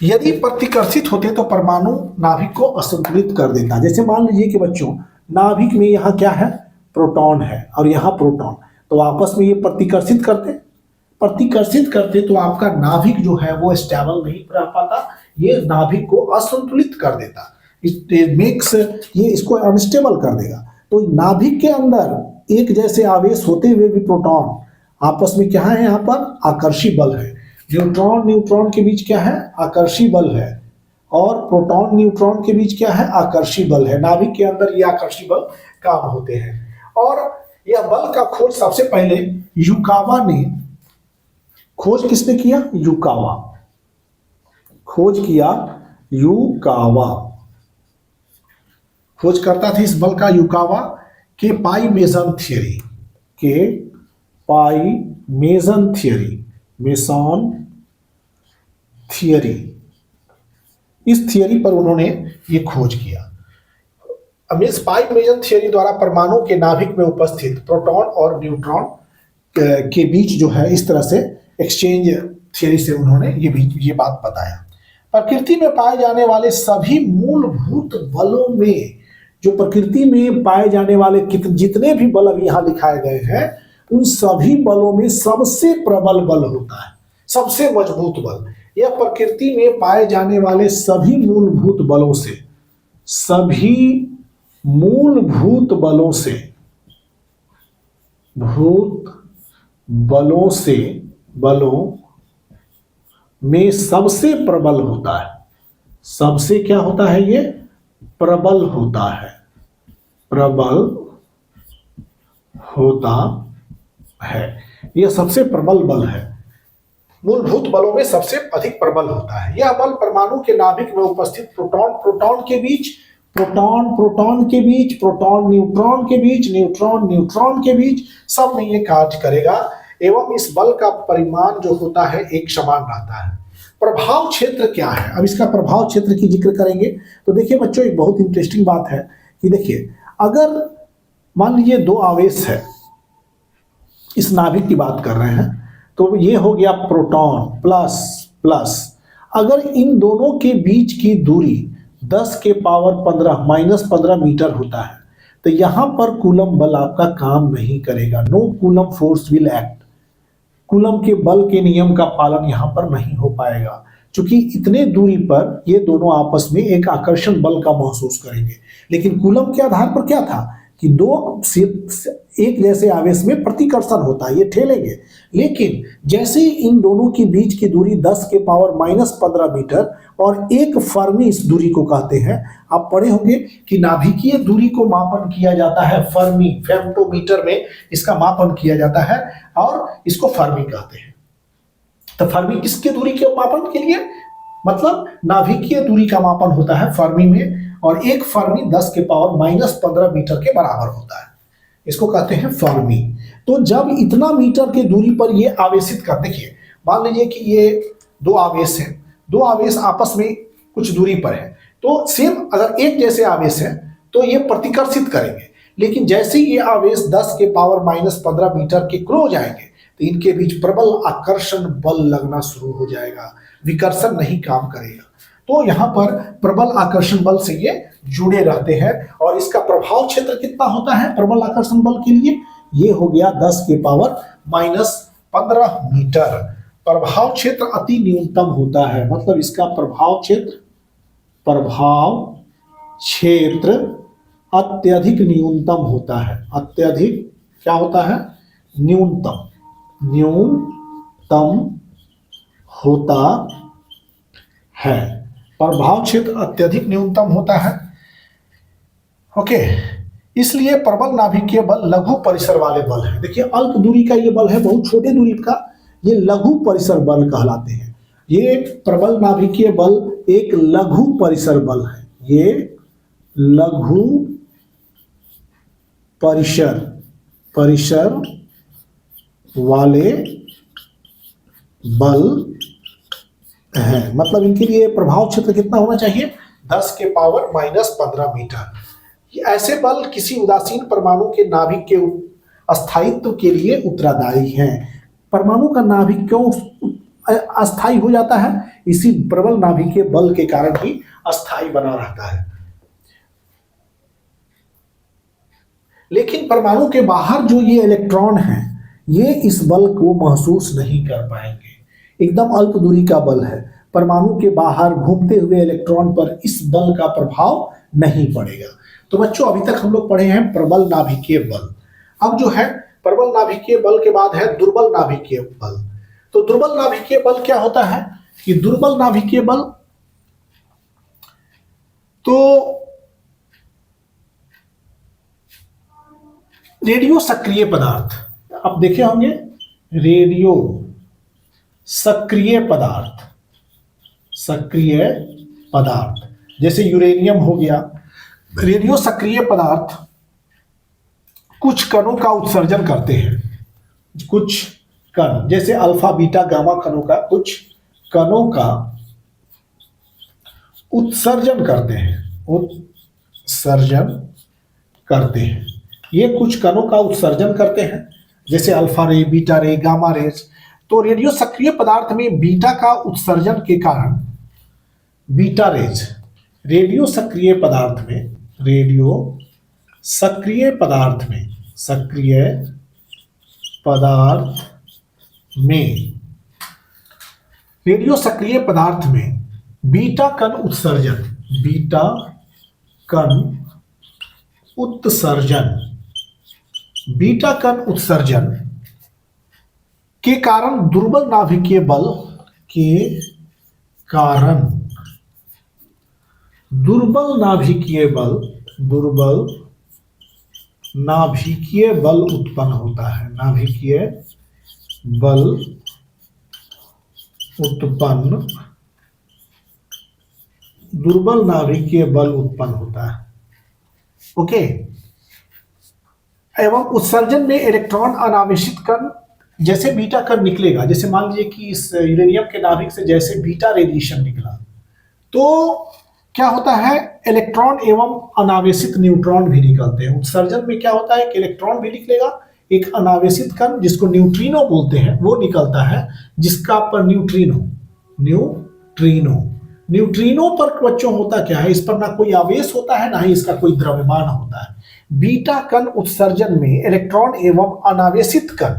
Speaker 1: यदि प्रतिकर्षित होते तो परमाणु नाभिक को असंतुलित कर देता। जैसे मान लीजिए कि बच्चों नाभिक में यहाँ क्या है, प्रोटॉन है और यहाँ प्रोटॉन, तो आपस में ये प्रतिकर्षित करते तो आपका नाभिक जो है वो स्टेबल नहीं रह पाता, ये नाभिक को असंतुलित कर देता, ये इसको अनस्टेबल कर देगा। तो नाभिक के अंदर एक जैसे आवेश होते हुए भी प्रोटॉन आपस में क्या है, यहाँ पर आकर्षी बल है, न्यूट्रॉन न्यूट्रॉन के बीच क्या है, आकर्षी बल है, और प्रोटॉन न्यूट्रॉन के बीच क्या है, आकर्षी बल है। नाभिक के अंदर ये आकर्षी बल काम होते हैं। और यह बल का खोज सबसे पहले युकावा ने, खोज किसने किया, युकावा, खोज किया युकावा, खोज करता था इस बल का युकावा के पाई मेसन थियरी, के पाई मेसन थियरी, मेसन थियरी, इस थियरी पर उन्होंने ये खोज किया। पाई मेसन थियरी द्वारा परमाणु के नाभिक में उपस्थित प्रोटॉन और न्यूट्रॉन के बीच जो है इस तरह से एक्सचेंज थियरी से उन्होंने ये बात बताया। प्रकृति में पाए जाने वाले सभी मूलभूत बलों में, जो प्रकृति में पाए जाने वाले जितने भी बल अब यहाँ दिखाए गए हैं, उन सभी बलों में सबसे प्रबल बल होता है, सबसे मजबूत बल। यह प्रकृति में पाए जाने वाले सभी मूलभूत बलों से, सभी मूलभूत बलों से, बलों में सबसे प्रबल होता है। सबसे क्या होता है, ये प्रबल होता है, प्रबल होता है। यह सबसे प्रबल बल है, मूलभूत बलों में सबसे अधिक प्रबल होता है। यह बल परमाणु के नाभिक में उपस्थित प्रोटॉन प्रोटॉन के बीच, प्रोटॉन प्रोटॉन के बीच, प्रोटॉन न्यूट्रॉन के बीच, न्यूट्रॉन न्यूट्रॉन के बीच, सब में यह कार्य करेगा एवं इस बल का परिमाण जो होता है एक समान रहता है। प्रभाव क्षेत्र क्या है? अब इसका प्रभाव क्षेत्र की जिक्र करेंगे तो देखिए बच्चों, एक बहुत इंटरेस्टिंग बात है कि देखिए, अगर मान लीजिए दो आवेश है, इस नाभिक की बात कर रहे हैं, तो ये हो गया प्रोटॉन प्लस प्लस। अगर इन दोनों के बीच की दूरी 10 के पावर 15 माइनस 15 मीटर होता है, तो यहां पर कूलम बल आपका काम नहीं करेगा। No Coulomb force will act. Coulomb के बल के नियम का पालन यहां पर नहीं हो पाएगा, क्योंकि इतने दूरी पर ये दोनों आपस में एक आकर्षण बल का महसूस करेंगे। लेकिन कूलम के आधार पर क्या था कि दो एक जैसे आवेश में प्रतिकर्षण होता है, ये ठेलेंगे। लेकिन जैसे इन दोनों के बीच की दूरी 10 के पावर माइनस 15 मीटर और एक फर्मी इस दूरी को कहते हैं। आप पढ़े होंगे कि नाभिकीय दूरी को मापन किया जाता है फर्मी, फेम्टोमीटर में इसका मापन किया जाता है और इसको फर्मी कहते हैं। तो फर्मी किसकी दूरी के मापन के लिए, मतलब नाभिकीय दूरी का मापन होता है फर्मी में, और एक फर्मी 10 के पावर माइनस 15 मीटर के बराबर होता है, इसको कहते हैं फर्मी। तो जब इतना मीटर की दूरी पर ये आवेशित कर, देखिए मान लीजिए कि ये दो आवेश हैं, दो आवेश आपस में कुछ दूरी पर है, तो सेम अगर एक जैसे आवेश है तो ये प्रतिकर्षित करेंगे। लेकिन जैसे ही ये आवेश 10 के पावर माइनस 15 मीटर के क्लोज आएंगे तो इनके बीच प्रबल आकर्षण बल लगना शुरू हो जाएगा, विकर्षण नहीं काम करेगा। तो यहां पर प्रबल आकर्षण बल से ये जुड़े रहते हैं। और इसका प्रभाव क्षेत्र कितना होता है प्रबल आकर्षण बल के लिए? ये हो गया 10 के पावर माइनस 15 मीटर। प्रभाव क्षेत्र अति न्यूनतम होता है, मतलब इसका प्रभाव क्षेत्र अत्यधिक न्यूनतम होता है। अत्यधिक क्या होता है? न्यूनतम होता है। प्रभाव क्षेत्र अत्यधिक न्यूनतम होता है। ओके, इसलिए प्रबल नाभिकीय बल लघु परिसर वाले बल है। देखिए अल्प दूरी का ये बल है, बहुत छोटे दूरी का, ये लघु परिसर बल कहलाते हैं। ये प्रबल नाभिकीय बल एक लघु परिसर बल है। ये लघु परिसर वाले बल है। मतलब इनके लिए प्रभाव क्षेत्र कितना होना चाहिए? 10 के पावर माइनस 15 मीटर। ऐसे बल किसी उदासीन परमाणु के नाभिक के अस्थायित्व के लिए उत्तरदायी हैं। परमाणु का नाभिक क्यों अस्थायी हो जाता है? इसी प्रबल नाभिकीय बल के कारण ही अस्थायी बना रहता है। लेकिन परमाणु के बाहर जो ये इलेक्ट्रॉन हैं, ये इस बल को महसूस नहीं कर पाएंगे। एकदम अल्प दूरी का बल है, परमाणु के बाहर घूमते हुए इलेक्ट्रॉन पर इस बल का प्रभाव नहीं पड़ेगा। तो बच्चों अभी तक हम लोग पढ़े हैं प्रबल नाभिकीय बल। अब जो है प्रबल नाभिकीय बल के बाद है दुर्बल नाभिकीय बल। तो दुर्बल नाभिकीय बल क्या होता है कि दुर्बल नाभिकीय बल तो रेडियो सक्रिय पदार्थ, आप देखे होंगे रेडियो सक्रिय पदार्थ जैसे यूरेनियम हो गया। रेडियो सक्रिय पदार्थ कुछ कणों का उत्सर्जन करते हैं। कुछ कण जैसे अल्फा बीटा गामा कणों का, कुछ कणों का उत्सर्जन करते हैं। ये कुछ कणों का उत्सर्जन करते हैं, जैसे अल्फा रे, बीटा रे, गामा रेज। तो रेडियो सक्रिय पदार्थ में बीटा का उत्सर्जन के कारण बीटा रेज, रेडियो सक्रिय पदार्थ में रेडियो सक्रिय पदार्थ में बीटा कण उत्सर्जन के कारण दुर्बल नाभिकीय बल के कारण दुर्बल नाभिकीय बल, दुर्बल नाभिकीय बल उत्पन्न होता है, नाभिकीय बल उत्पन्न, दुर्बल नाभिकीय बल उत्पन्न होता है। ओके। एवं उत्सर्जन में इलेक्ट्रॉन अनावेशित कण, जैसे बीटा कण निकलेगा, जैसे मान लीजिए कि इस यूरेनियम के नाभिक से जैसे बीटा रेडिएशन निकला, तो क्या होता है, इलेक्ट्रॉन एवं अनावेशित न्यूट्रॉन भी निकलते हैं। उत्सर्जन में क्या होता है कि इलेक्ट्रॉन भी निकलेगा, एक अनावेशित कण जिसको न्यूट्रिनो बोलते हैं वो निकलता है, जिसका पर न्यूट्रिनो पर बच्चों होता क्या है, इस पर ना कोई आवेश होता है, ना ही इसका कोई द्रव्यमान होता है। बीटा कण उत्सर्जन में इलेक्ट्रॉन एवं अनावेशित कण,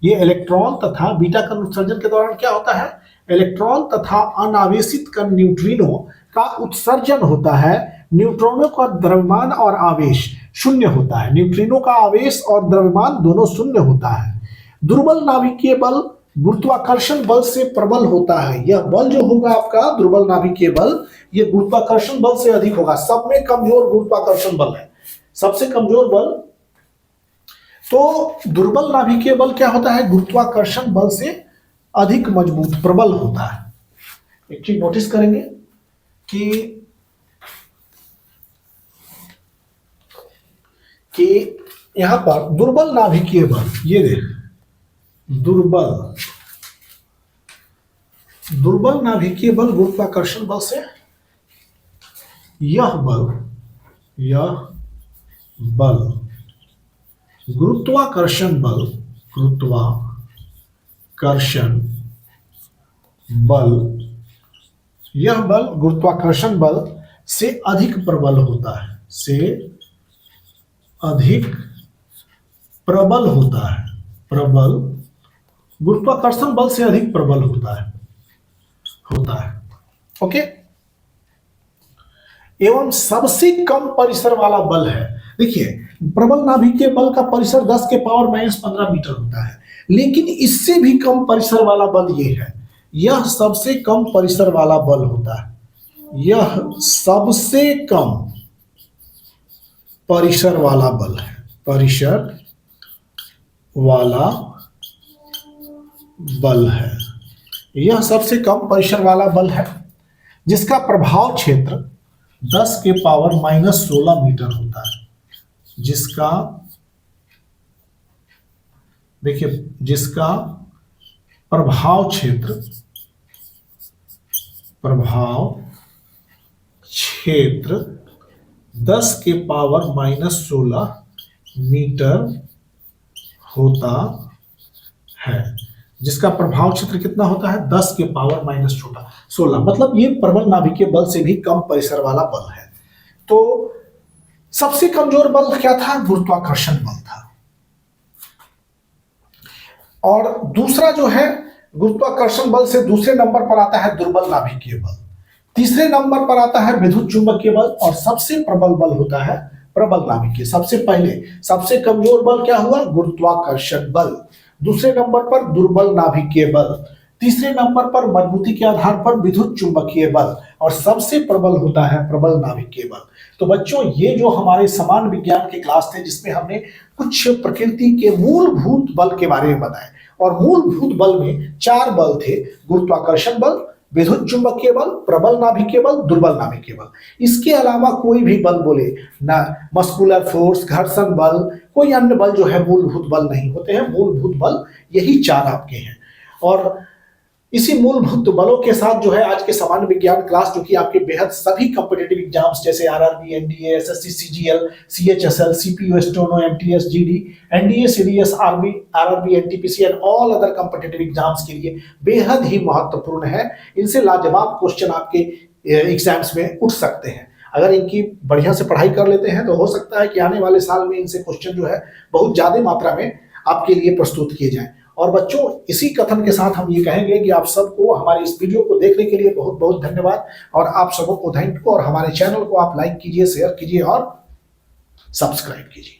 Speaker 1: ये इलेक्ट्रॉन तथा बीटा कण उत्सर्जन के दौरान क्या होता है, इलेक्ट्रॉन तथा अनावेशित कण न्यूट्रिनो का उत्सर्जन होता है। न्यूट्रॉनों का द्रव्यमान और आवेश शून्य होता है, न्यूट्रिनो का आवेश और द्रव्यमान दोनों शून्य होता है। दुर्बल नाभिकीय बल गुरुत्वाकर्षण बल से प्रबल होता है। यह बल जो होगा आपका दुर्बल नाभिकीय बल, ये गुरुत्वाकर्षण बल से अधिक होगा। सब में कमजोर गुरुत्वाकर्षण बल है, सबसे कमजोर बल। तो दुर्बल नाभिकीय बल क्या होता है, गुरुत्वाकर्षण बल से अधिक मजबूत, प्रबल होता है। एक चीज नोटिस करेंगे कि यहां पर दुर्बल नाभिकीय बल, ये देख, दुर्बल नाभिकीय बल गुरुत्वाकर्षण बल से, यह बल गुरुत्वाकर्षण बल, यह बल गुरुत्वाकर्षण बल से अधिक प्रबल होता है, से अधिक प्रबल होता है, प्रबल, गुरुत्वाकर्षण बल से अधिक प्रबल होता है। ओके। एवं सबसे कम परिसर वाला बल है। देखिए, प्रबल नाभिकीय बल का परिसर 10 के पावर -15 मीटर होता है, लेकिन इससे भी कम परिसर वाला बल ये है, यह सबसे कम परिसर वाला बल होता है, यह सबसे कम परिसर वाला बल है, परिसर वाला बल है, यह सबसे कम परिसर वाला बल है, जिसका प्रभाव क्षेत्र 10 के पावर -16 मीटर होता है, जिसका, देखिए, जिसका प्रभाव क्षेत्र 10 के पावर -16 मीटर होता है, जिसका प्रभाव क्षेत्र कितना होता है, 10 के पावर -16, मतलब ये प्रबल नाभिकीय बल से भी कम परिसर वाला बल है। तो सबसे कमजोर बल क्या था, गुरुत्वाकर्षण बल था। और दूसरा जो है गुरुत्वाकर्षण बल से दूसरे नंबर पर आता है दुर्बल नाभिकीय बल, तीसरे नंबर पर आता है विद्युत चुंबकीय बल, और सबसे प्रबल बल होता है प्रबल नाभिकीय। सबसे पहले सबसे कमजोर बल क्या हुआ, गुरुत्वाकर्षण बल, दूसरे नंबर पर दुर्बल नाभिकीय बल, तीसरे नंबर पर मजबूती के आधार पर विद्युत चुंबकीय बल, और सबसे प्रबल होता है प्रबल नाभिकीय बल। तो बच्चों, ये जो हमारे समान विज्ञान के क्लास थे, जिसमें हमने कुछ प्रकृति के मूलभूत बल के बारे में बताया, और मूलभूत बल में 4 बल थे, गुरुत्वाकर्षण बल, विद्युत चुंबकीय बल, प्रबल नाभिकीय बल, दुर्बल नाभिकीय बल। इसके अलावा कोई भी बल बोले ना, मस्कुलर फोर्स, घर्षण बल, कोई अन्य बल जो है मूलभूत बल नहीं होते हैं। मूलभूत बल यही 4 आपके हैं। और इसी मूलभूत बलों के साथ जो है आज के सामान्य विज्ञान क्लास, जो कि आपके बेहद सभी कॉम्पिटिटिव एग्जाम्स जैसे RRB, NDA, SSC, CGL, CHSL, CPU, steno, MTS, GD, NDA, CDS, RRB, NTPC and all other competitive exams के लिए बेहद ही महत्वपूर्ण है। इनसे लाजवाब क्वेश्चन आपके एग्जाम्स में उठ सकते हैं। अगर इनकी बढ़िया से पढ़ाई कर लेते हैं तो हो सकता है कि आने वाले साल में इनसे क्वेश्चन जो है बहुत ज्यादा मात्रा में आपके लिए प्रस्तुत किए जाएं। और बच्चों, इसी कथन के साथ हम ये कहेंगे कि आप सबको हमारे इस वीडियो को देखने के लिए बहुत बहुत धन्यवाद, और आप सबको थैंक यू। और हमारे चैनल को आप लाइक कीजिए, शेयर कीजिए और सब्सक्राइब कीजिए।